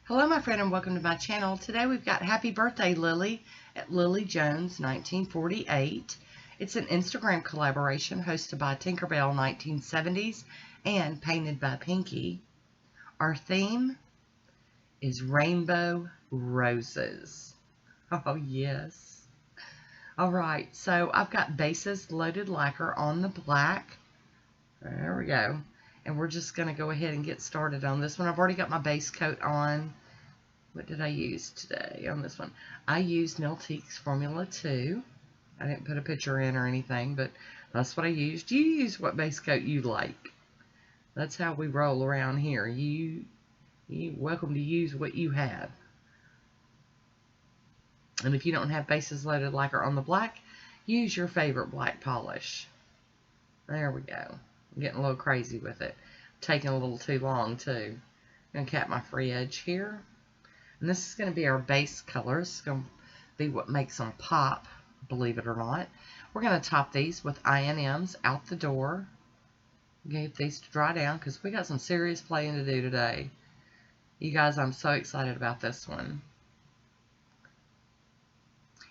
Hello, my friend, and welcome to my channel. Today we've got Happy Birthday, Lily, at Lily Jones 1948. It's an Instagram collaboration hosted by Tinkerbell 1970s and painted by Pinky. Our theme is Rainbow Roses. Oh, yes. All right, so I've got bases loaded lacquer on the black. There we go. And we're just going to go ahead and get started on this one. I've already got my base coat on. What did I use today on this one? I used Meltique's Formula 2. I didn't put a picture in or anything, but that's what I used. You use what base coat you like. That's how we roll around here. You welcome to use what you have. And if you don't have bases loaded lacquer on the black, use your favorite black polish. There we go. I'm getting a little crazy with it. Taking a little too long too. I'm going to cap my free edge here. And this is going to be our base color. It's going to be what makes them pop, believe it or not. We're going to top these with I&Ms out the door. Get these to dry down because we got some serious playing to do today. You guys, I'm so excited about this one.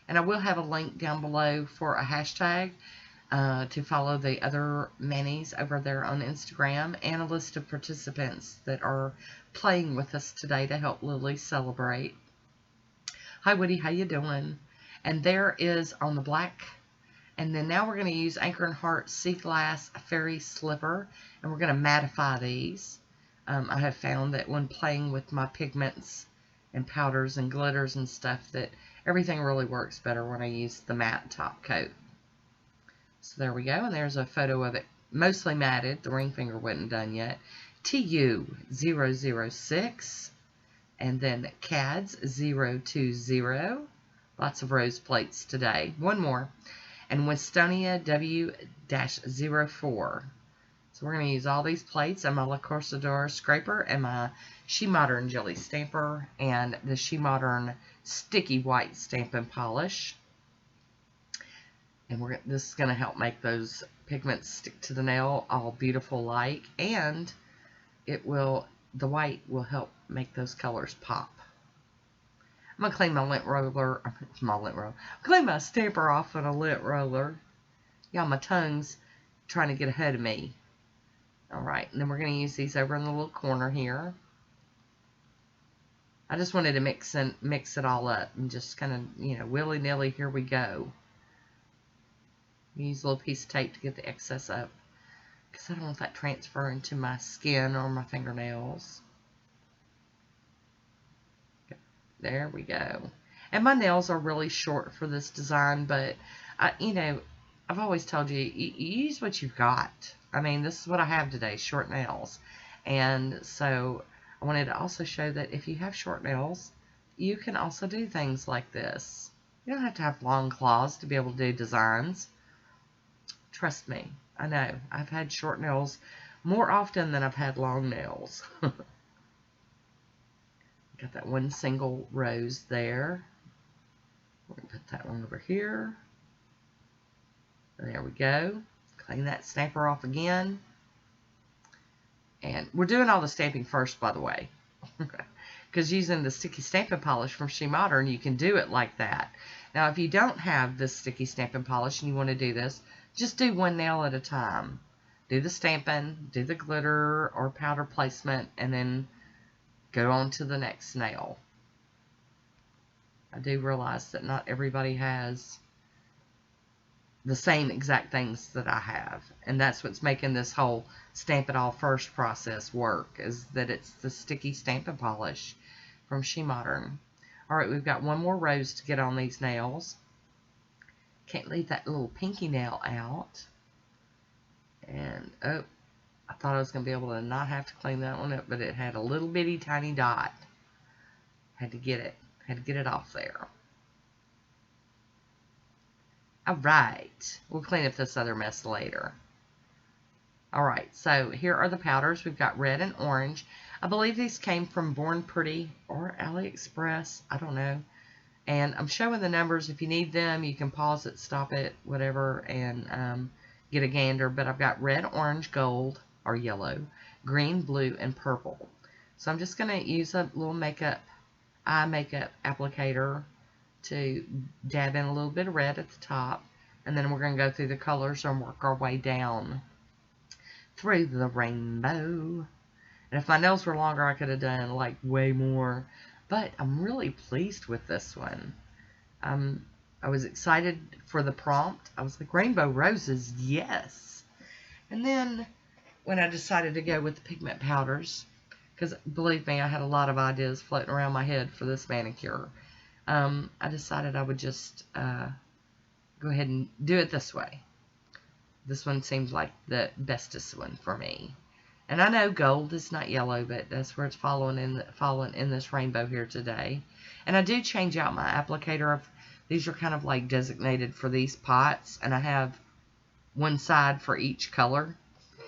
And I will have a link down below for a hashtag to follow the other Manis over there on Instagram, and a list of participants that are playing with us today to help Lily celebrate. Hi Woody, how you doing? And there is on the black. And then now we're going to use Anchor and Heart Sea Glass Fairy Slipper, and we're going to mattify these. I have found that when playing with my pigments and powders and glitters and stuff, that everything really works better when I use the matte top coat. So there we go, and there's a photo of it mostly matted. The ring finger wasn't done yet. TU006, and then CADS 020. Lots of rose plates today. One more. And Westonia W-04. So we're going to use all these plates and my Le Corsador scraper and my She Modern Jelly Stamper and the She Modern Sticky White Stampin' Polish. And this is going to help make those pigments stick to the nail all beautiful like, and the white will help make those colors pop. I'm going to clean my lint roller, clean my stamper off with a lint roller. Y'all, my tongue's trying to get ahead of me. Alright, and then we're going to use these over in the little corner here. I just wanted to mix it all up and just kind of, willy-nilly, here we go. Use a little piece of tape to get the excess up, because I don't want that transferring to my skin or my fingernails. There we go. And my nails are really short for this design, but I've always told you, use what you've got. I mean, this is what I have today, short nails. And so I wanted to also show that if you have short nails, you can also do things like this. You don't have to have long claws to be able to do designs. Trust me, I know. I've had short nails more often than I've had long nails. Got that one single rose there. We're going to put that one over here. There we go. Clean that stamper off again. And we're doing all the stamping first, by the way. Because using the sticky stamping polish from She Modern, you can do it like that. Now, if you don't have this sticky stamping polish and you want to do this, just do one nail at a time. Do the stamping, do the glitter or powder placement, and then go on to the next nail. I do realize that not everybody has the same exact things that I have. And that's what's making this whole stamp it all first process work, is that it's the sticky stamping polish from She Modern. Alright, we've got one more rose to get on these nails. Can't leave that little pinky nail out. And, oh, I thought I was going to be able to not have to clean that one up, but it had a little bitty tiny dot. Had to get it off there. Alright, we'll clean up this other mess later. Alright, so here are the powders. We've got red and orange. I believe these came from Born Pretty or AliExpress. I don't know. And I'm showing the numbers. If you need them, you can pause it, stop it, whatever, and get a gander. But I've got red, orange, gold, or yellow, green, blue, and purple. So I'm just going to use a little eye makeup applicator to dab in a little bit of red at the top. And then we're going to go through the colors and work our way down through the rainbow. And if my nails were longer, I could have done like way more. But I'm really pleased with this one. I was excited for the prompt. I was like, rainbow roses, yes. And then when I decided to go with the pigment powders, because believe me, I had a lot of ideas floating around my head for this manicure, I decided I would just go ahead and do it this way. This one seems like the bestest one for me. And I know gold is not yellow, but that's where it's following in this rainbow here today. And I do change out my applicator. These are kind of like designated for these pots, and I have one side for each color.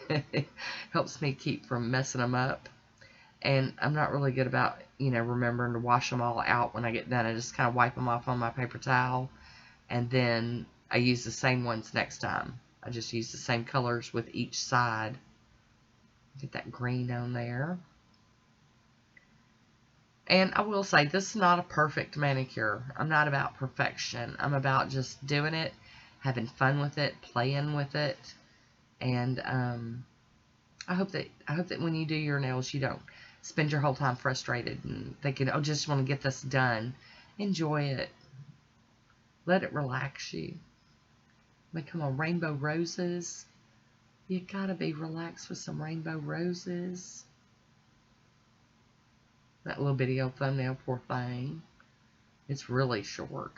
It helps me keep from messing them up. And I'm not really good about, remembering to wash them all out when I get done. I just kind of wipe them off on my paper towel, and then I use the same ones next time. I just use the same colors with each side. Get that green on there. And I will say, this is not a perfect manicure. I'm not about perfection. I'm about just doing it, having fun with it, playing with it. And I hope that when you do your nails, you don't spend your whole time frustrated and thinking, oh, just want to get this done. Enjoy it. Let it relax you. But come on, rainbow roses. You gotta be relaxed with some rainbow roses. That little bitty old thumbnail, poor thing. It's really short.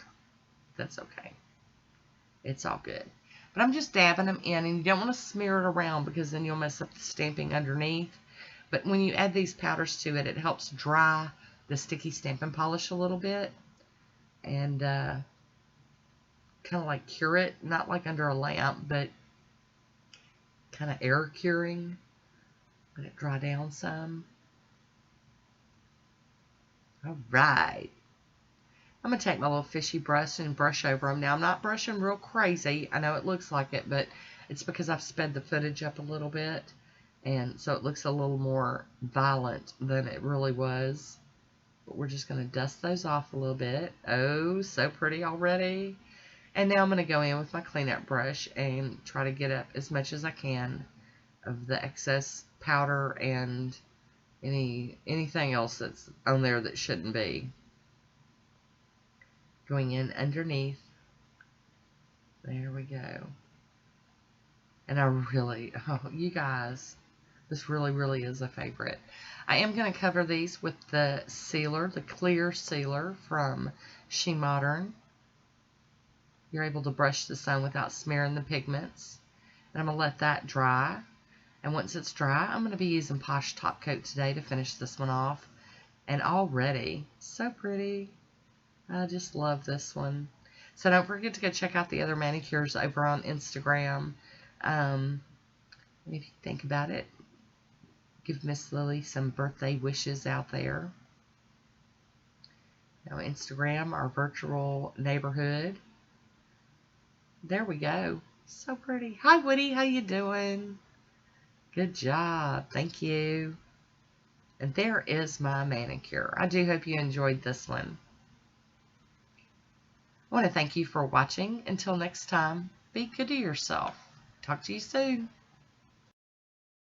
That's okay. It's all good. But I'm just dabbing them in, and you don't want to smear it around because then you'll mess up the stamping underneath. But when you add these powders to it, it helps dry the sticky stamping polish a little bit. And kind of like cure it. Not like under a lamp, but kind of air curing. Let it dry down some. Alright. I'm going to take my little fishy brush and brush over them. Now, I'm not brushing real crazy. I know it looks like it, but it's because I've sped the footage up a little bit. And so it looks a little more violent than it really was. But we're just going to dust those off a little bit. Oh, so pretty already. And now I'm going to go in with my cleanup brush and try to get up as much as I can of the excess powder and anything else that's on there that shouldn't be. Going in underneath. There we go. And I really, oh, you guys, this really, really is a favorite. I am going to cover these with the sealer, the clear sealer from She Modern. You're able to brush this on without smearing the pigments. And I'm going to let that dry. And once it's dry, I'm going to be using Posh Top Coat today to finish this one off. And already, so pretty. I just love this one. So don't forget to go check out the other manicures over on Instagram. And if you think about it, give Miss Lily some birthday wishes out there. Now Instagram, our virtual neighborhood. There we go. So pretty. Hi Woody, how you doing? Good job. Thank you. And there is my manicure. I do hope you enjoyed this one. I want to thank you for watching. Until next time, be good to yourself. Talk to you soon.